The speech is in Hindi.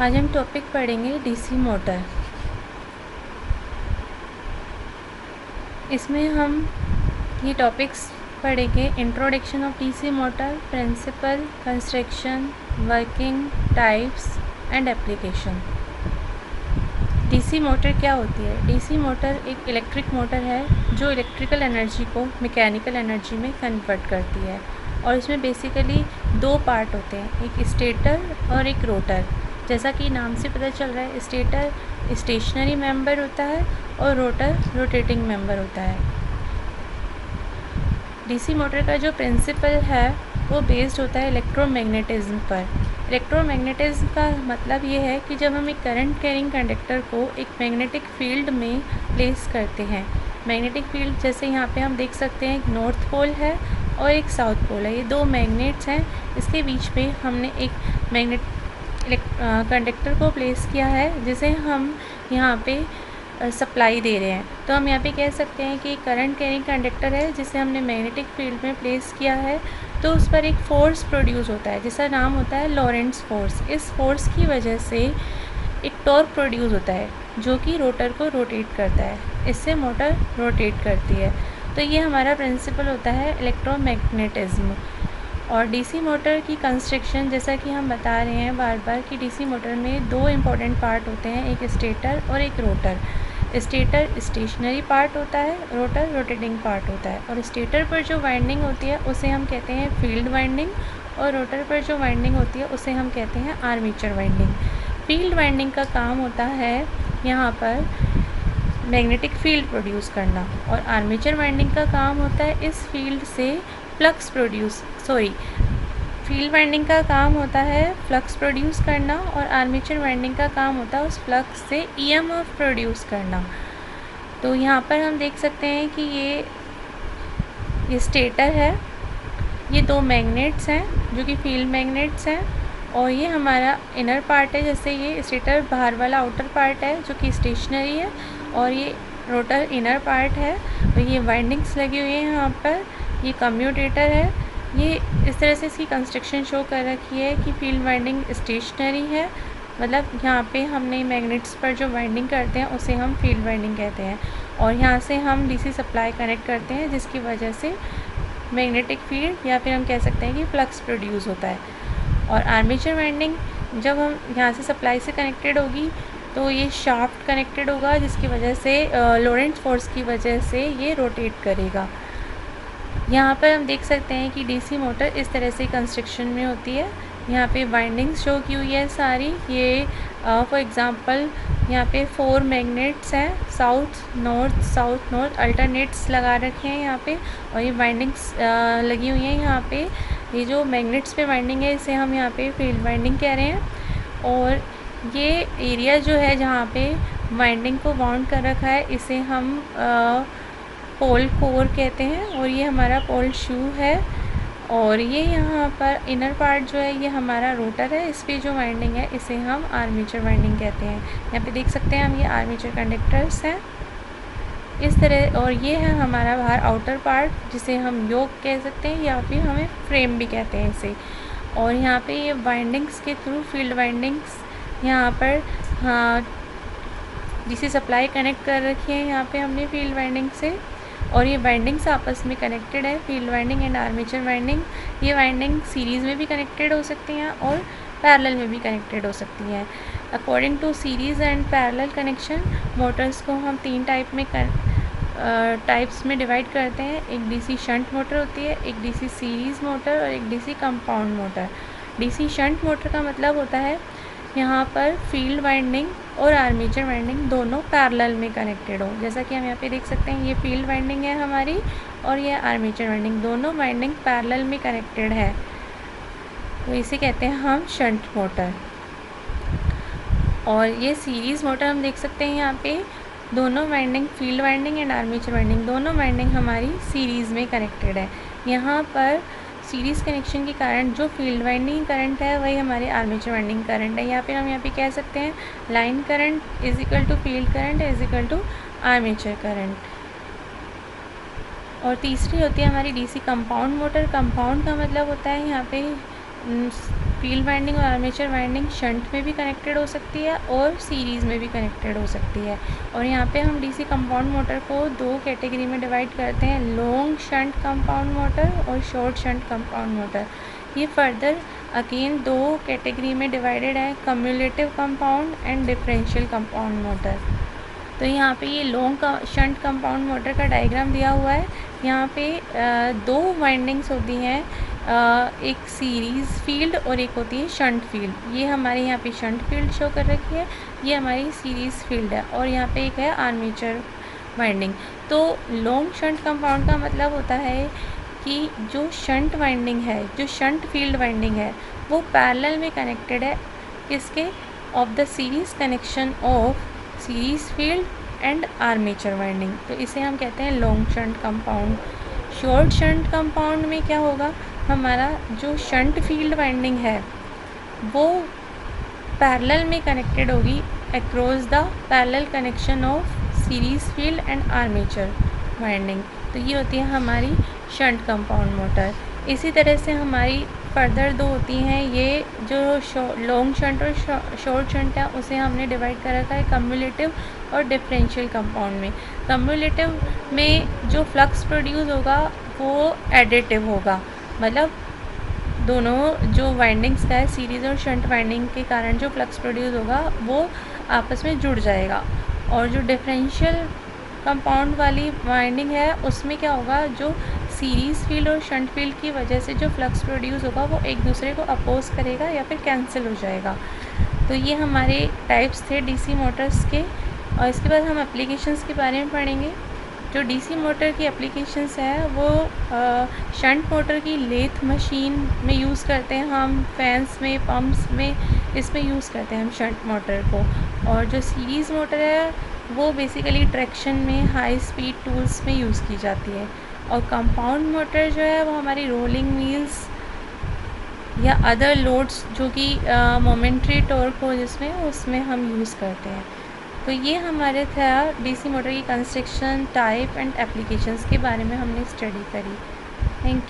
आज हम टॉपिक पढ़ेंगे डीसी मोटर। इसमें हम ये टॉपिक्स पढ़ेंगे: introduction of DC motor, principle, construction, working, types and application. DC motor क्या होती है? डीसी मोटर एक इलेक्ट्रिक मोटर है जो इलेक्ट्रिकल एनर्जी को मैकेनिकल एनर्जी में कन्वर्ट करती है, और इसमें बेसिकली दो पार्ट होते हैं, एक स्टेटर और एक रोटर। जैसा कि नाम से पता चल रहा है, स्टेटर स्टेशनरी मेंबर होता है और रोटर रोटेटिंग मेंबर होता है। डीसी मोटर का जो प्रिंसिपल है वो बेस्ड होता है इलेक्ट्रोमैग्नेटिज्म पर। इलेक्ट्रोमैग्नेटिज्म का मतलब ये है कि जब हम एक करंट कैरिंग कंडक्टर को एक मैग्नेटिक फील्ड में प्लेस करते हैं, मैग्नेटिक फील्ड जैसे यहाँ पे हम देख सकते हैं, एक नॉर्थ पोल है और एक साउथ पोल है, ये दो मैग्नेट्स हैं। इसके बीच में हमने एक मैग्नेट कंडक्टर को प्लेस किया है जिसे हम यहाँ पे सप्लाई दे रहे हैं। तो हम यहाँ पे कह सकते हैं कि करंट कैरिंग कंडक्टर है जिसे हमने मैग्नेटिक फील्ड में प्लेस किया है, तो उस पर एक फोर्स प्रोड्यूस होता है जिसका नाम होता है लॉरेंट्ज फोर्स। इस फोर्स की वजह से एक टॉर्क प्रोड्यूस होता है जो कि रोटर को रोटेट करता है, इससे मोटर रोटेट करती है। तो ये हमारा प्रिंसिपल होता है इलेक्ट्रोमैग्नेटिज्म। और डीसी मोटर की कंस्ट्रक्शन, जैसा कि हम बता रहे हैं बार बार कि डीसी मोटर में दो इम्पॉर्टेंट पार्ट होते हैं, एक स्टेटर और एक रोटर। स्टेटर स्टेशनरी पार्ट होता है, रोटर रोटेटिंग पार्ट होता है। और स्टेटर पर जो वाइंडिंग होती है उसे हम कहते हैं फील्ड वाइंडिंग, और रोटर पर जो वाइंडिंग होती है उसे हम कहते हैं आर्मेचर वाइंडिंग। फील्ड वाइंडिंग का काम होता है यहाँ पर मैग्नेटिक फील्ड प्रोड्यूस करना, और आर्मेचर वाइंडिंग का काम होता है इस फील्ड से फ्लक्स फील्ड वाइंडिंग का काम होता है फ्लक्स प्रोड्यूस करना, और आर्मेचर वाइंडिंग का काम होता है उस फ्लक्स से ईएमएफ प्रोड्यूस करना। तो यहाँ पर हम देख सकते हैं कि ये स्टेटर है, ये दो मैग्नेट्स हैं जो कि फील्ड मैग्नेट्स हैं, और ये हमारा इनर पार्ट है। जैसे ये स्टेटर बाहर वाला आउटर पार्ट है जो कि स्टेशनरी है, और ये रोटर इनर पार्ट है, और ये वाइंडिंग्स लगी हुई है यहाँ पर। ये कम्यूटेटर है। ये इस तरह से इसकी कंस्ट्रक्शन शो कर रखी है कि फील्ड वाइंडिंग स्टेशनरी है, मतलब यहाँ पे हमने मैग्नेट्स पर जो वाइंडिंग करते हैं उसे हम फील्ड वाइंडिंग कहते हैं, और यहाँ से हम डीसी सप्लाई कनेक्ट करते हैं जिसकी वजह से मैग्नेटिक फील्ड या फिर हम कह सकते हैं कि फ्लक्स प्रोड्यूस होता है। और आर्मेचर वाइंडिंग जब हम यहाँ से सप्लाई से कनेक्टेड होगी तो ये शाफ्ट कनेक्टेड होगा जिसकी वजह से लॉरेंट्ज फोर्स की वजह से ये रोटेट करेगा। यहाँ पर हम देख सकते हैं कि डीसी मोटर इस तरह से कंस्ट्रक्शन में होती है। यहाँ पे वाइंडिंग्स शो की हुई है सारी। ये फॉर एग्ज़ाम्पल यहाँ पे 4 मैग्नेट्स हैं, साउथ नॉर्थ अल्टरनेट्स लगा रखे हैं यहाँ पे, और ये वाइंडिंग्स लगी हुई हैं यहाँ पे। ये जो मैग्नेट्स पे वाइंडिंग है इसे हम यहाँ पे फील्ड वाइंडिंग कह रहे हैं, और ये एरिया जो है जहाँ पे वाइंडिंग को बाउंड कर रखा है इसे हम पोल कोर कहते हैं, और ये हमारा पोल शू है। और ये यहाँ पर इनर पार्ट जो है ये हमारा रोटर है, इस पर जो वाइंडिंग है इसे हम आर्मेचर वाइंडिंग कहते हैं। यहाँ पे देख सकते हैं हम, ये आर्मेचर कंडक्टर्स हैं इस तरह। और ये है हमारा बाहर आउटर पार्ट जिसे हम योक कह सकते हैं या फिर हमें फ्रेम भी कहते हैं इसे। और यहाँ पे ये वाइंडिंग्स के थ्रू फील्ड वाइंडिंग्स यहाँ पर डीसी सप्लाई कनेक्ट कर रखी है यहाँ पे हमने फील्ड वाइंडिंग से, और ये वाइंडिंग्स आपस में कनेक्टेड है, field winding and armature winding. ये वाइंडिंग सीरीज़ में भी कनेक्टेड हो सकती हैं और पैरेलल में भी कनेक्टेड हो सकती हैं। According to series and parallel connection, motors को हम 3 टाइप्स में डिवाइड करते हैं। एक डीसी शंट मोटर होती है, एक डीसी सीरीज़ मोटर और एक DC compound motor. DC shunt motor का मतलब होता है यहाँ पर फील्ड वाइंडिंग और आर्मेचर वाइंडिंग दोनों पैरेलल में कनेक्टेड हो। जैसा कि हम यहाँ पे देख सकते हैं, ये फील्ड वाइंडिंग है हमारी और ये आर्मेचर वाइंडिंग, दोनों वाइंडिंग पैरेलल में कनेक्टेड है, तो इसे कहते हैं हम शंट मोटर। और ये सीरीज़ मोटर हम देख सकते हैं यहाँ पे, दोनों winding field winding and armature winding दोनों वाइंडिंग हमारी सीरीज़ में कनेक्टेड है। यहाँ पर सीरीज़ कनेक्शन के कारण जो फील्ड वाइंडिंग करंट है वही हमारे आर्मेचर वाइंडिंग करंट है। यहाँ पे हम कह सकते हैं line current is equal to field current is equal to armature current. और तीसरी होती है हमारी डीसी कंपाउंड मोटर। कंपाउंड का मतलब होता है यहाँ पे फील्ड वाइंडिंग और आर्मेचर वाइंडिंग शंट में भी कनेक्टेड हो सकती है और सीरीज़ में भी कनेक्टेड हो सकती है। और यहाँ पे हम डीसी कंपाउंड मोटर को दो कैटेगरी में डिवाइड करते हैं, लॉन्ग शंट कंपाउंड मोटर और शॉर्ट शंट कंपाउंड मोटर। ये फर्दर अगेन दो कैटेगरी में डिवाइडेड है, cumulative compound and differential compound motor. तो यहाँ पे ये लॉन्ग शंट कंपाउंड मोटर का डायग्राम दिया हुआ है। यहाँ पे दो वाइंडिंग्स होती हैं, एक सीरीज़ फील्ड और एक होती है शंट फील्ड। ये हमारे यहाँ पे शंट फील्ड शो कर रखी है, ये हमारी सीरीज़ फील्ड है, और यहाँ पे एक है आर्मेचर वाइंडिंग। तो लॉन्ग शंट कंपाउंड का मतलब होता है कि जो शंट वाइंडिंग है, जो शंट फील्ड वाइंडिंग है, वो पैरेलल में कनेक्टेड है किसके, of the series connection of series field and armature winding. तो इसे हम कहते हैं long shunt compound. Short shunt compound में क्या होगा, हमारा जो शंट फील्ड वाइंडिंग है वो पैरेलल में कनेक्टेड होगी across the parallel connection of series field and armature winding. तो ये होती है हमारी शंट कंपाउंड मोटर। इसी तरह से हमारी फर्दर दो होती हैं, ये जो लॉन्ग शंट और शॉर्ट शंट है उसे हमने डिवाइड कर रखा है कम्युलेटिव और डिफरेंशियल कंपाउंड में। कम्युलेटिव में जो फ्लक्स प्रोड्यूस होगा वो एडिटिव होगा, मतलब दोनों जो वाइंडिंग्स का है, सीरीज़ और शंट वाइंडिंग के कारण जो फ्लक्स प्रोड्यूस होगा वो आपस में जुड़ जाएगा। और जो डिफरेंशियल कंपाउंड वाली वाइंडिंग है उसमें क्या होगा, जो सीरीज़ फील्ड और शंट फील्ड की वजह से जो फ्लक्स प्रोड्यूस होगा वो एक दूसरे को अपोज करेगा या फिर कैंसिल हो जाएगा। तो ये हमारे टाइप्स थे डीसी मोटर्स के। और इसके बाद हम एप्लीकेशंस के बारे में पढ़ेंगे। जो डीसी मोटर की एप्लीकेशंस है वो शंट मोटर की लेथ मशीन में यूज़ करते हैं हम, फैंस में, पम्प्स में, इसमें यूज़ करते हैं हम शंट मोटर को। और जो सीरीज़ मोटर है वो बेसिकली ट्रैक्शन में, हाई स्पीड टूल्स में यूज़ की जाती है। और कंपाउंड मोटर जो है वो हमारी रोलिंग व्हील्स या अदर लोड्स जो कि मोमेंट्री टॉर्क हो जिसमें, उसमें हम यूज़ करते हैं। तो ये हमारे था डीसी मोटर की कंस्ट्रक्शन, टाइप एंड एप्लीकेशंस के बारे में हमने स्टडी करी। Thank you.